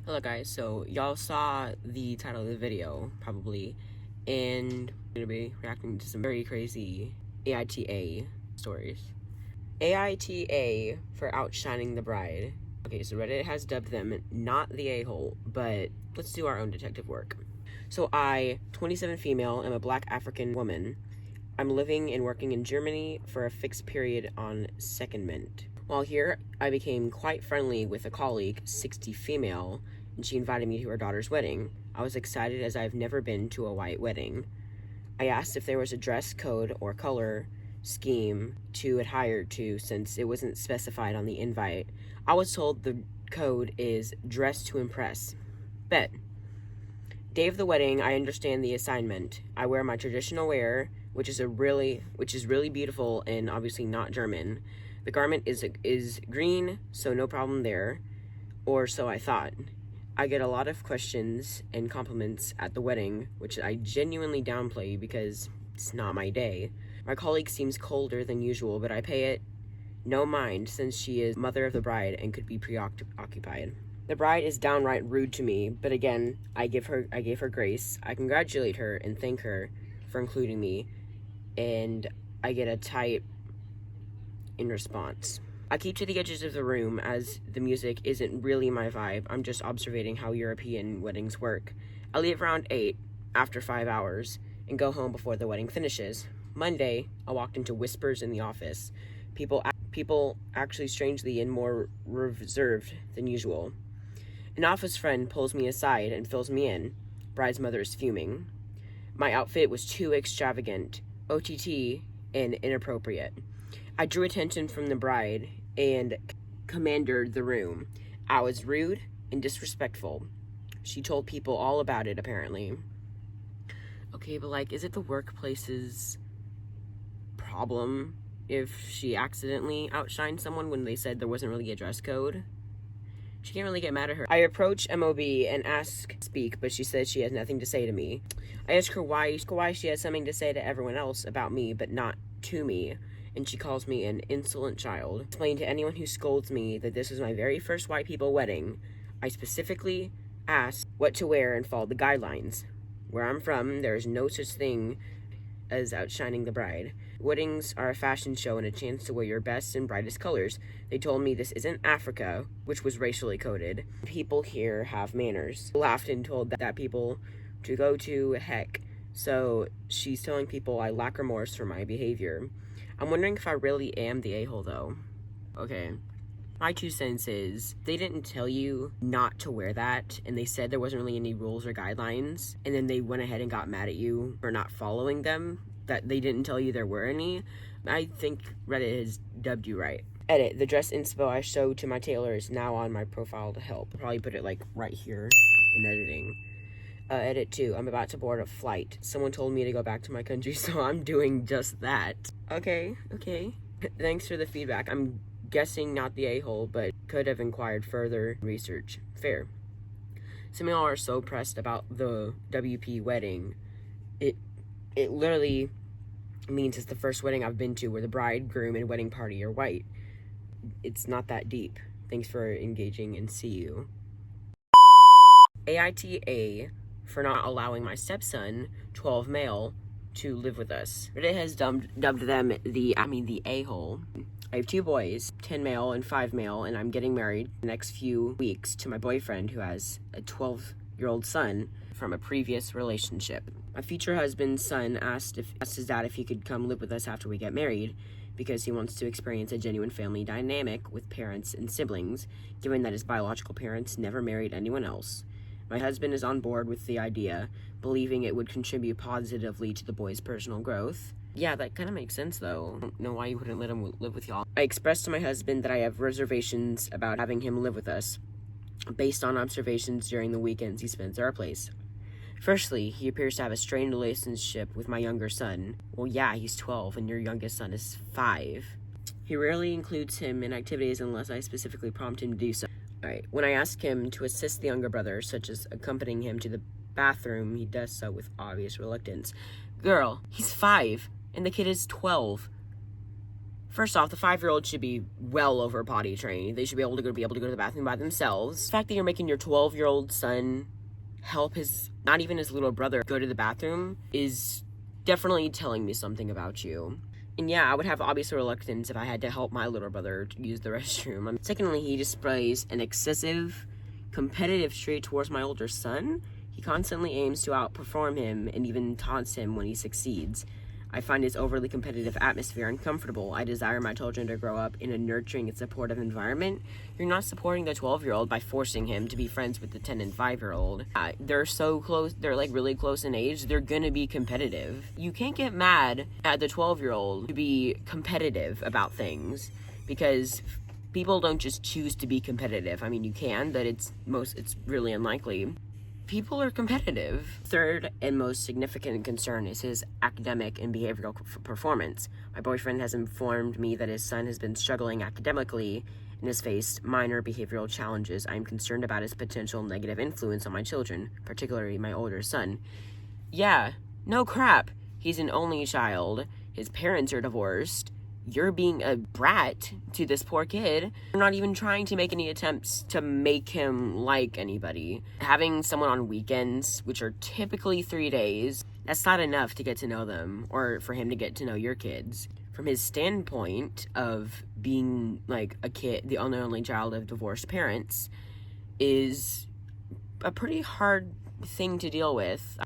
Hello guys, so y'all saw the title of the video, probably, and I'm gonna be reacting to some very crazy AITA stories. AITA for outshining the bride. Okay, so Reddit has dubbed them not the a-hole, but let's do our own detective work. So I, 27 female, am a black African woman. I'm living and working in Germany for a fixed period on secondment. While here, I became quite friendly with a colleague, 60 female, and she invited me to her daughter's wedding. I was excited as I've never been to a white wedding. I asked if there was a dress code or color scheme to adhere to since it wasn't specified on the invite. I was told the code is dress to impress. Bet. Day of the wedding, I understand the assignment. I wear my traditional wear, which is really beautiful and obviously not German. The garment is green, so no problem there, or so I thought. I get a lot of questions and compliments at the wedding, which I genuinely downplay because it's not my day. My colleague seems colder than usual, but I pay it no mind since she is mother of the bride and could be preoccupied. The bride is downright rude to me, but again, I gave her grace. I congratulate her and thank her for including me, and I get a type in response. I keep to the edges of the room as the music isn't really my vibe. I'm just observing how European weddings work. I leave around 8 after 5 hours and go home before the wedding finishes. Monday, I walked into whispers in the office. People actually strangely and more reserved than usual. An office friend pulls me aside and fills me in. Bride's mother is fuming. My outfit was too extravagant, OTT, and inappropriate. I drew attention from the bride and commanded the room. I was rude and disrespectful. She told people all about it, apparently. Okay, but is it the workplace's problem if she accidentally outshined someone when they said there wasn't really a dress code? She can't really get mad at her. I approach MOB and ask to speak, but she says she has nothing to say to me. I ask her why she has something to say to everyone else about me, but not to me, and she calls me an insolent child. I explain to anyone who scolds me that this was my very first white people wedding. I specifically asked what to wear and followed the guidelines. Where I'm from, there is no such thing as outshining the bride. Weddings are a fashion show and a chance to wear your best and brightest colors. They told me this isn't Africa, which was racially coded. People here have manners. Laughed and told that people to go to heck. So she's telling people I lack remorse for my behavior. I'm wondering if I really am the a-hole though. Okay. My 2 cents is, they didn't tell you not to wear that, and they said there wasn't really any rules or guidelines, and then they went ahead and got mad at you for not following them, that they didn't tell you there were any. I think Reddit has dubbed you right. Edit, the dress inspo I showed to my tailor is now on my profile to help. I'll probably put it right here in editing. Edit 2, I'm about to board a flight. Someone told me to go back to my country, so I'm doing just that. Okay. Thanks for the feedback. I'm guessing not the a-hole, but could have inquired further research. Fair. Some of y'all are so pressed about the WP wedding. It literally means it's the first wedding I've been to where the bride, groom, and wedding party are white. It's not that deep. Thanks for engaging, and see you. AITA for not allowing my stepson, 12 male, to live with us. Reddit has dubbed them the a-hole. I have 2 boys, 10 male and 5 male, and I'm getting married the next few weeks to my boyfriend who has a 12-year-old son from a previous relationship. My future husband's son asked his dad if he could come live with us after we get married because he wants to experience a genuine family dynamic with parents and siblings, given that his biological parents never married anyone else. My husband is on board with the idea, believing it would contribute positively to the boy's personal growth. Yeah, that kind of makes sense, though. I don't know why you wouldn't let him live with y'all. I expressed to my husband that I have reservations about having him live with us, based on observations during the weekends he spends at our place. Firstly, he appears to have a strained relationship with my younger son. Well, yeah, he's 12, and your youngest son is 5. He rarely includes him in activities unless I specifically prompt him to do so. Alright, when I ask him to assist the younger brother, such as accompanying him to the bathroom, he does so with obvious reluctance. Girl, he's 5, and the kid is 12. First off, the 5-year-old should be well over potty trained. They should be able to go to the bathroom by themselves. The fact that you're making your 12-year-old son help not even his little brother, go to the bathroom is definitely telling me something about you. And yeah, I would have obvious reluctance if I had to help my little brother to use the restroom. Secondly, he displays an excessive competitive trait towards my older son. He constantly aims to outperform him and even taunts him when he succeeds. I find his overly competitive atmosphere uncomfortable. I desire my children to grow up in a nurturing and supportive environment. You're not supporting the 12-year-old by forcing him to be friends with the 10 and 5-year-old. They're so close, they're like really close in age, they're gonna be competitive. You can't get mad at the 12-year-old to be competitive about things, because people don't just choose to be competitive. I mean, you can, but it's really unlikely. People are competitive. Third and most significant concern is his academic and behavioral performance. My boyfriend has informed me that his son has been struggling academically and has faced minor behavioral challenges. I am concerned about his potential negative influence on my children, particularly my older son. Yeah, no crap. He's an only child. His parents are divorced. You're being a brat to this poor kid. You're not even trying to make any attempts to make him like anybody. Having someone on weekends, which are typically 3 days, that's not enough to get to know them or for him to get to know your kids. From his standpoint of being like a kid, the only child of divorced parents, is a pretty hard thing to deal with.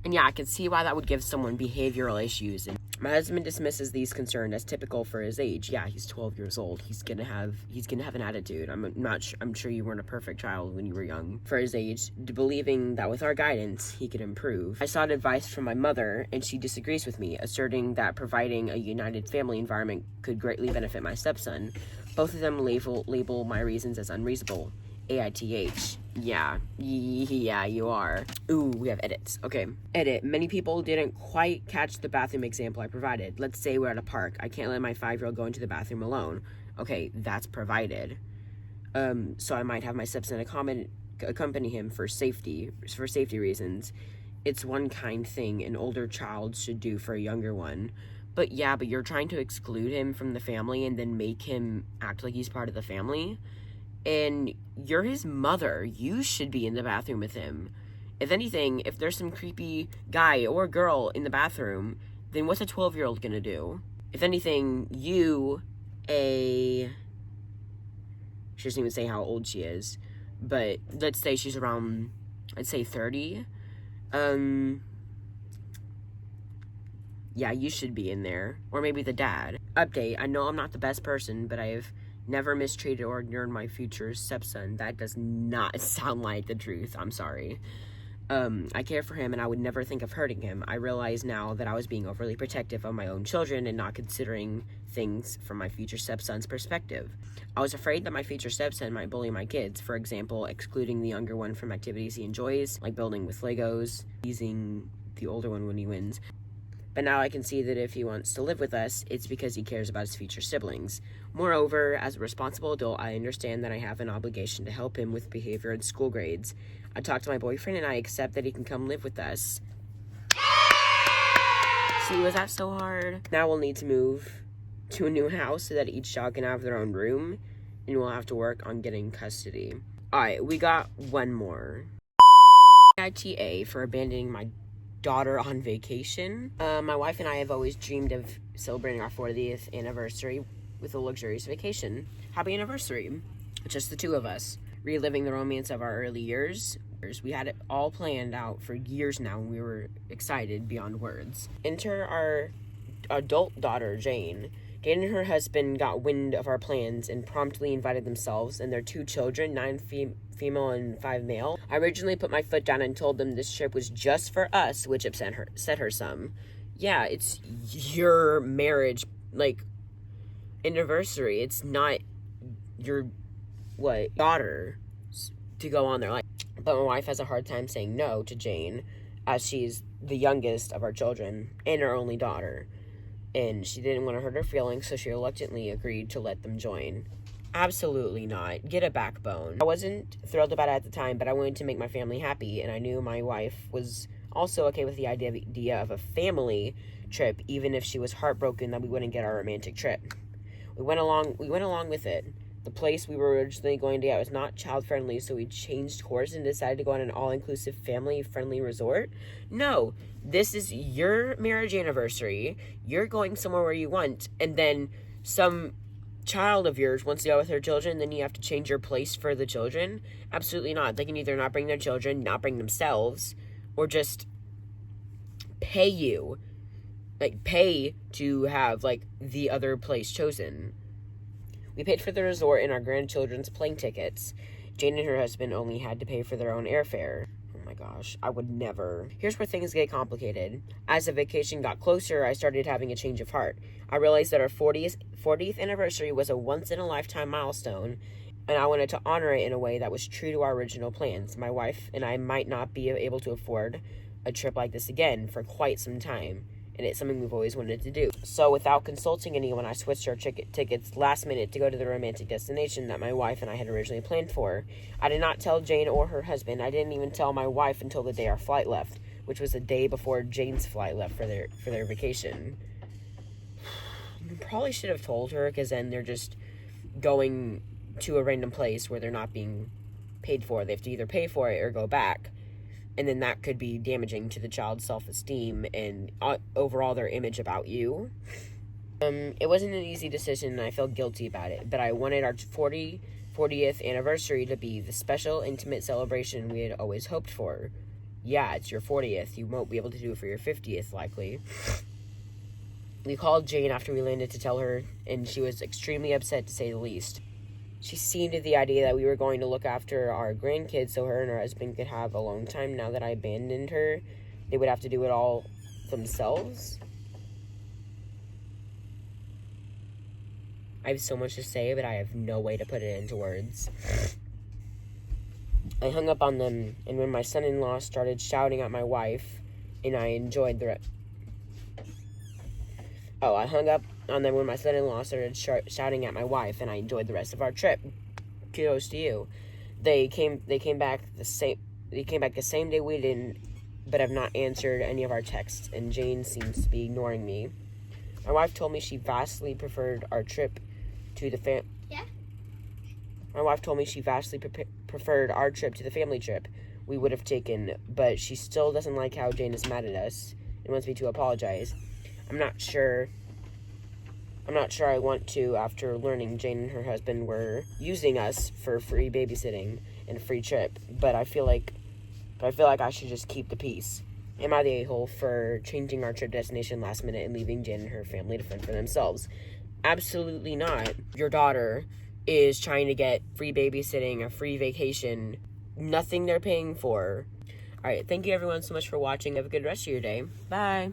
And yeah, I can see why that would give someone behavioral issues. And my husband dismisses these concerns as typical for his age. Yeah, he's 12 years old. He's gonna have an attitude. I'm sure you weren't a perfect child when you were young for his age, believing that with our guidance, he could improve. I sought advice from my mother, and she disagrees with me, asserting that providing a united family environment could greatly benefit my stepson. Both of them label my reasons as unreasonable. AITH. Yeah, you are. Ooh, we have edits. Okay. Edit. Many people didn't quite catch the bathroom example I provided. Let's say we're at a park. I can't let my 5-year-old go into the bathroom alone. Okay, that's provided. So I might have my stepson accompany him for safety reasons. It's one kind thing an older child should do for a younger one. But you're trying to exclude him from the family and then make him act like he's part of the family. And you're his mother. You should be in the bathroom with him. If anything, if there's some creepy guy or girl in the bathroom, then what's a 12-year-old gonna do? If anything, she doesn't even say how old she is, but let's say she's around, I'd say 30. Yeah, you should be in there. Or maybe the dad. Update, I know I'm not the best person, but I've never mistreated or ignored my future stepson. That does not sound like the truth. I'm sorry. I care for him and I would never think of hurting him. I realize now that I was being overly protective of my own children and not considering things from my future stepson's perspective. I was afraid that my future stepson might bully my kids, for example, excluding the younger one from activities he enjoys, like building with Legos, teasing the older one when he wins. But now I can see that if he wants to live with us, it's because he cares about his future siblings. Moreover, as a responsible adult, I understand that I have an obligation to help him with behavior and school grades. I talked to my boyfriend and I accept that he can come live with us. See, was that so hard? Now we'll need to move to a new house so that each child can have their own room, and we'll have to work on getting custody. Alright, we got one more. ITA for abandoning my daughter on vacation. My wife and I have always dreamed of celebrating our 40th anniversary with a luxurious vacation. Happy anniversary. Just the two of us, reliving the romance of our early years. We had it all planned out for years now, and we were excited beyond words. Enter our adult daughter, Jane. Jane and her husband got wind of our plans and promptly invited themselves and their 2 children, 9 female and 5 male. I originally put my foot down and told them this trip was just for us, which upset her some. Yeah, it's your marriage, anniversary. It's not your, daughter to go on there. But my wife has a hard time saying no to Jane, as she's the youngest of our children and our only daughter. And she didn't want to hurt her feelings, so she reluctantly agreed to let them join. Absolutely not. Get a backbone. I wasn't thrilled about it at the time, but I wanted to make my family happy, and I knew my wife was also okay with the idea of a family trip, even if she was heartbroken that we wouldn't get our romantic trip. We went along with it. The place we were originally going to get was not child-friendly, so we changed course and decided to go on an all-inclusive, family-friendly resort. No, this is your marriage anniversary. You're going somewhere where you want, and then some child of yours wants to go with her children, then you have to change your place for the children? Absolutely not. They can either not bring their children, not bring themselves, or just pay you. Like, pay to have, like, the other place chosen. We paid for the resort and our grandchildren's plane tickets. Jane and her husband only had to pay for their own airfare. Oh my gosh, I would never. Here's where things get complicated. As the vacation got closer, I started having a change of heart. I realized that our 40th anniversary was a once-in-a-lifetime milestone, and I wanted to honor it in a way that was true to our original plans. My wife and I might not be able to afford a trip like this again for quite some time, and it's something we've always wanted to do. So without consulting anyone, I switched our tickets last minute to go to the romantic destination that my wife and I had originally planned for. I did not tell Jane or her husband. I didn't even tell my wife until the day our flight left, which was the day before Jane's flight left for their vacation. You probably should have told her, because then they're just going to a random place where they're not being paid for. They have to either pay for it or go back. And then that could be damaging to the child's self-esteem and overall their image about you. It wasn't an easy decision, and I felt guilty about it. But I wanted our 40th anniversary to be the special, intimate celebration we had always hoped for. Yeah, it's your 40th. You won't be able to do it for your 50th, likely. We called Jane after we landed to tell her, and she was extremely upset, to say the least. She seemed to the idea that we were going to look after our grandkids so her and her husband could have alone time. Now that I abandoned her, they would have to do it all themselves. I have so much to say, but I have no way to put it into words. I hung up on them, and when my son-in-law started shouting at my wife, and I enjoyed the I hung up on them when my son-in-law started shouting at my wife, and I enjoyed the rest of our trip. Kudos to you. They came back the same day we didn't, but have not answered any of our texts, and Jane seems to be ignoring me. My wife told me she vastly preferred our trip to the My wife told me she vastly preferred our trip to the family trip we would have taken, but she still doesn't like how Jane is mad at us and wants me to apologize. I'm not sure I want to, after learning Jane and her husband were using us for free babysitting and a free trip, but I feel like I should just keep the peace. Am I the a-hole for changing our trip destination last minute and leaving Jane and her family to fend for themselves? Absolutely not. Your daughter is trying to get free babysitting, a free vacation, nothing they're paying for. Alright, thank you everyone so much for watching. Have a good rest of your day. Bye.